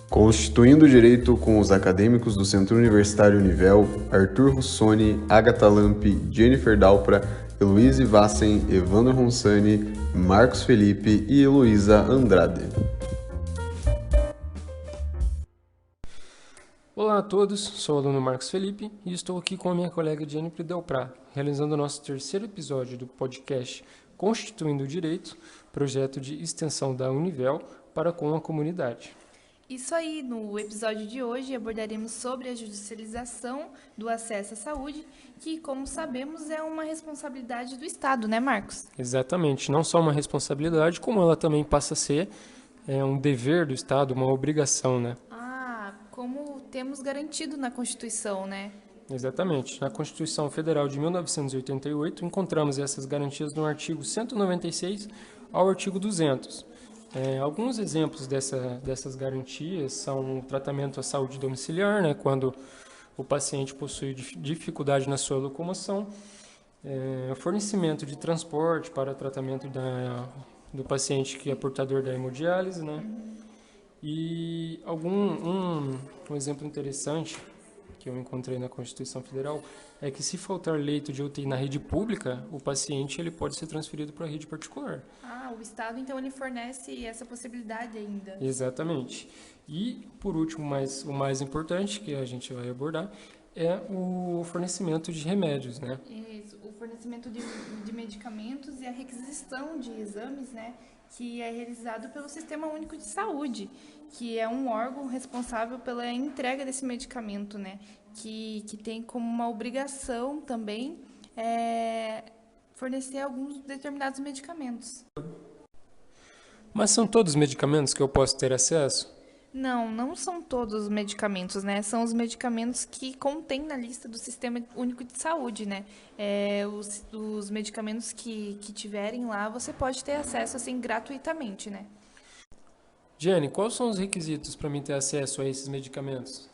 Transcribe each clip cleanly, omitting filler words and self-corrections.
Constituindo o Direito com os acadêmicos do Centro Universitário Univel, Arthur Russoni, Agatha Lampi, Jennifer Dalpra, Heloise Vassen, Evandro Ronsani, Marcos Felipe e Heloísa Andrade. Olá a todos, sou o aluno Marcos Felipe e estou aqui com a minha colega Jennifer Dalpra, realizando o nosso terceiro episódio do podcast Constituindo o Direito, projeto de extensão da Univel para com a comunidade. Isso aí, no episódio de hoje abordaremos sobre a judicialização do acesso à saúde, que, como sabemos, é uma responsabilidade do Estado, né, Marcos? Exatamente, não só uma responsabilidade, como ela também passa a ser um dever do Estado, uma obrigação, né? Como temos garantido na Constituição, né? Exatamente. Na Constituição Federal de 1988, encontramos essas garantias no artigo 196 ao artigo 200. Alguns exemplos dessas garantias são o tratamento à saúde domiciliar, né, quando o paciente possui dificuldade na sua locomoção, fornecimento de transporte para tratamento do paciente que é portador da hemodiálise, né, e um exemplo interessante que eu encontrei na Constituição Federal é que se faltar leito de UTI na rede pública, o paciente ele pode ser transferido para a rede particular. O Estado, então, ele fornece essa possibilidade ainda. Exatamente. E, por último, o mais importante que a gente vai abordar é o fornecimento de remédios, né? Isso, o fornecimento de medicamentos e a requisição de exames, né? Que é realizado pelo Sistema Único de Saúde, que é um órgão responsável pela entrega desse medicamento, né? Que tem como uma obrigação também fornecer alguns determinados medicamentos. Mas são todos os medicamentos que eu posso ter acesso? Não são todos os medicamentos, né? São os medicamentos que contém na lista do Sistema Único de Saúde, né? Os medicamentos que tiverem lá, você pode ter acesso, assim, gratuitamente, né? Jenny, quais são os requisitos para mim ter acesso a esses medicamentos?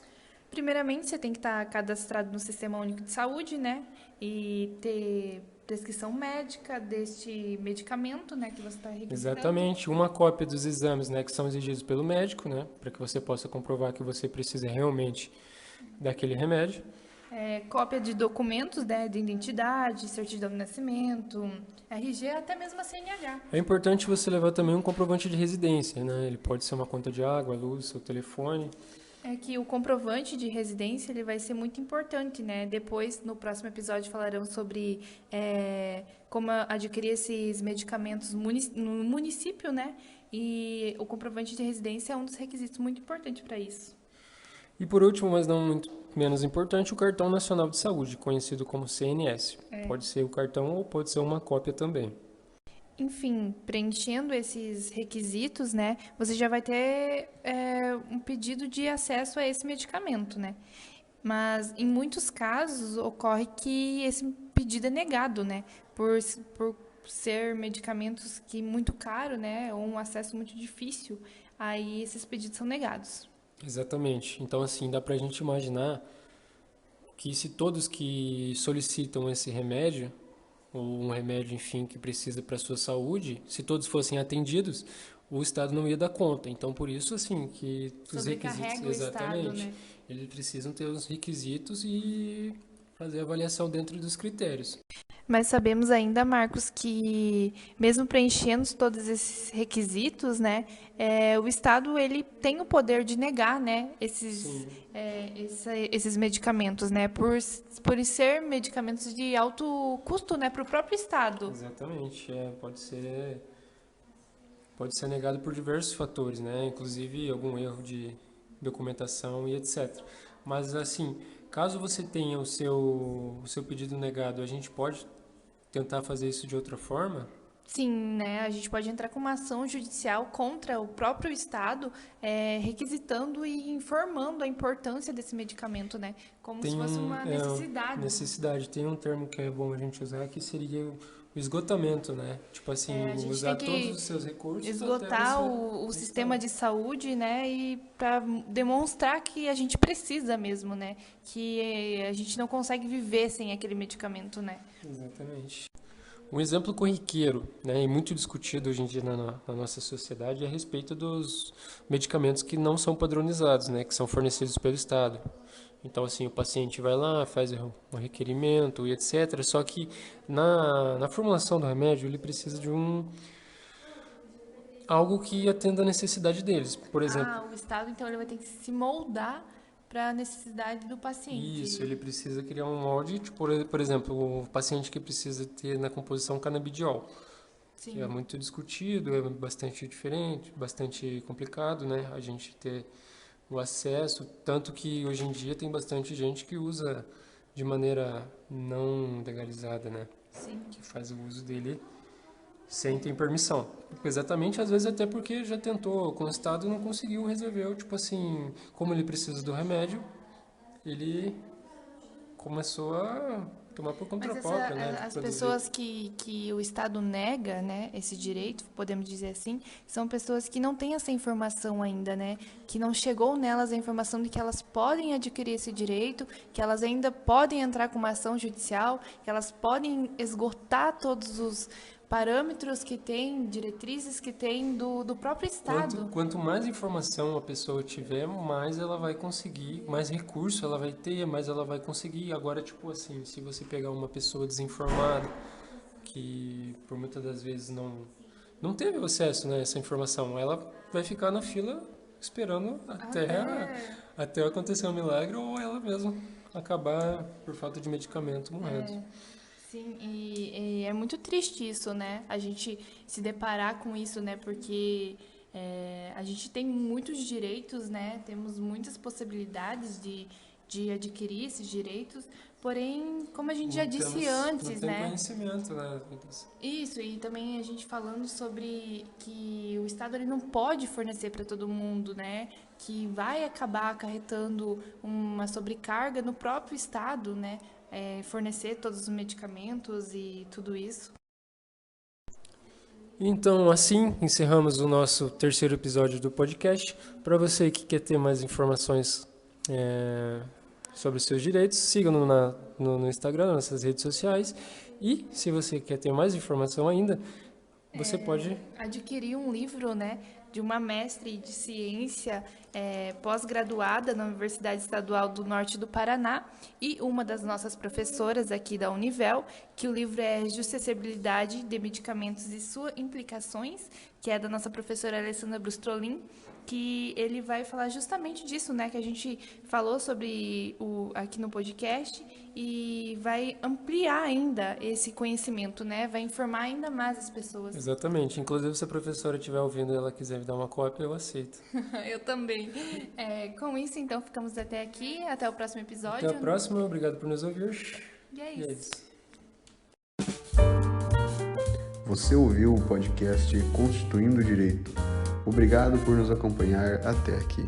Primeiramente, você tem que estar cadastrado no Sistema Único de Saúde, né? E ter prescrição médica deste medicamento, né, que você está requisitando. Exatamente, uma cópia dos exames, né, que são exigidos pelo médico, né, para que você possa comprovar que você precisa realmente daquele remédio. Cópia de documentos, né, de identidade, certidão de nascimento, RG, até mesmo a CNH. É importante você levar também um comprovante de residência, né, ele pode ser uma conta de água, luz, seu telefone. É que o comprovante de residência ele vai ser muito importante, né? Depois, no próximo episódio, falarão sobre como adquirir esses medicamentos no município, né? E o comprovante de residência é um dos requisitos muito importantes para isso. E por último, mas não muito menos importante, o Cartão Nacional de Saúde, conhecido como CNS. Pode ser o cartão ou pode ser uma cópia também. Enfim, preenchendo esses requisitos, né, você já vai ter um pedido de acesso a esse medicamento, né? Mas, em muitos casos, ocorre que esse pedido é negado, né? Por ser medicamentos que muito caro, né? Ou um acesso muito difícil, aí esses pedidos são negados. Exatamente. Então, assim, dá pra gente imaginar que se todos que solicitam esse remédio ou um remédio, enfim, que precisa para a sua saúde, se todos fossem atendidos, o Estado não ia dar conta. Então, por isso, assim, que os requisitos... O Estado, né? Eles precisam ter os requisitos e fazer a avaliação dentro dos critérios. Mas sabemos ainda, Marcos, que mesmo preenchendo todos esses requisitos, né, o Estado ele tem o poder de negar, né, esses medicamentos, né, por ser medicamentos de alto custo, né, para o próprio Estado. Exatamente, pode ser negado por diversos fatores, né, inclusive algum erro de documentação e etc. Mas assim, caso você tenha o seu pedido negado, a gente pode tentar fazer isso de outra forma? Sim, né? A gente pode entrar com uma ação judicial contra o próprio Estado, requisitando e informando a importância desse medicamento, né? Como se fosse uma necessidade. Necessidade. Tem um termo que é bom a gente usar, que seria o esgotamento, né? Tipo assim, usar todos os seus recursos. Esgotar o sistema de saúde, né? E para demonstrar que a gente precisa mesmo, né? Que a gente não consegue viver sem aquele medicamento, né? Exatamente. Um exemplo corriqueiro, né, e muito discutido hoje em dia na nossa sociedade é a respeito dos medicamentos que não são padronizados, né, que são fornecidos pelo Estado. Então, assim, o paciente vai lá, faz um requerimento e etc. Só que na formulação do remédio, ele precisa de algo que atenda a necessidade deles. Por exemplo, O Estado, então, ele vai ter que se moldar para a necessidade do paciente. isso, ele precisa criar um molde, tipo, por exemplo, o paciente que precisa ter na composição canabidiol. Sim. É muito discutido, é bastante diferente, bastante complicado, né? A gente ter o acesso, tanto que hoje em dia tem bastante gente que usa de maneira não legalizada, né? Sim. Que faz o uso dele sem ter permissão. Exatamente, às vezes até porque já tentou com o Estado e não conseguiu resolver, tipo assim, como ele precisa do remédio, ele começou a tomar por conta Mas própria, né? De as produzir. pessoas que o Estado nega, né, esse direito, podemos dizer assim, são pessoas que não têm essa informação ainda, né? Que não chegou nelas a informação de que elas podem adquirir esse direito, que elas ainda podem entrar com uma ação judicial, que elas podem esgotar todos os parâmetros que tem, diretrizes que tem do próprio Estado. Quanto mais informação a pessoa tiver, mais ela vai conseguir, mais recurso ela vai ter, mais ela vai conseguir. Agora, tipo assim, se você pegar uma pessoa desinformada, que por muitas das vezes não teve acesso, né, a essa informação, ela vai ficar na fila esperando até acontecer um milagre ou ela mesma acabar por falta de medicamento morrendo. Sim, e é muito triste isso, né? A gente se deparar com isso, né? Porque a gente tem muitos direitos, né? Temos muitas possibilidades de adquirir esses direitos, porém, como a gente já disse antes, não tem né? conhecimento, né? Isso, e também a gente falando sobre que o Estado ele não pode fornecer para todo mundo, né? Que vai acabar acarretando uma sobrecarga no próprio Estado, né? Fornecer todos os medicamentos e tudo isso. Então, assim, encerramos o nosso terceiro episódio do podcast. Para você que quer ter mais informações sobre os seus direitos, siga-nos no Instagram, nas nossas redes sociais. E, se você quer ter mais informação ainda, você pode adquirir um livro, né, de uma mestre de ciência pós-graduada na Universidade Estadual do Norte do Paraná e uma das nossas professoras aqui da Univel, que o livro é Justiciabilidade de Medicamentos e Suas Implicações, que é da nossa professora Alessandra Brustrolin, que ele vai falar justamente disso, né, que a gente falou sobre aqui no podcast e vai ampliar ainda esse conhecimento, né, vai informar ainda mais as pessoas. Exatamente. Inclusive, se a professora estiver ouvindo e ela quiser me dar uma cópia, eu aceito. Eu também. Com isso, então, ficamos até aqui. Até o próximo episódio. Até a próxima. Obrigado por nos ouvir. E é isso. Você ouviu o podcast Constituindo o Direito. Obrigado por nos acompanhar até aqui.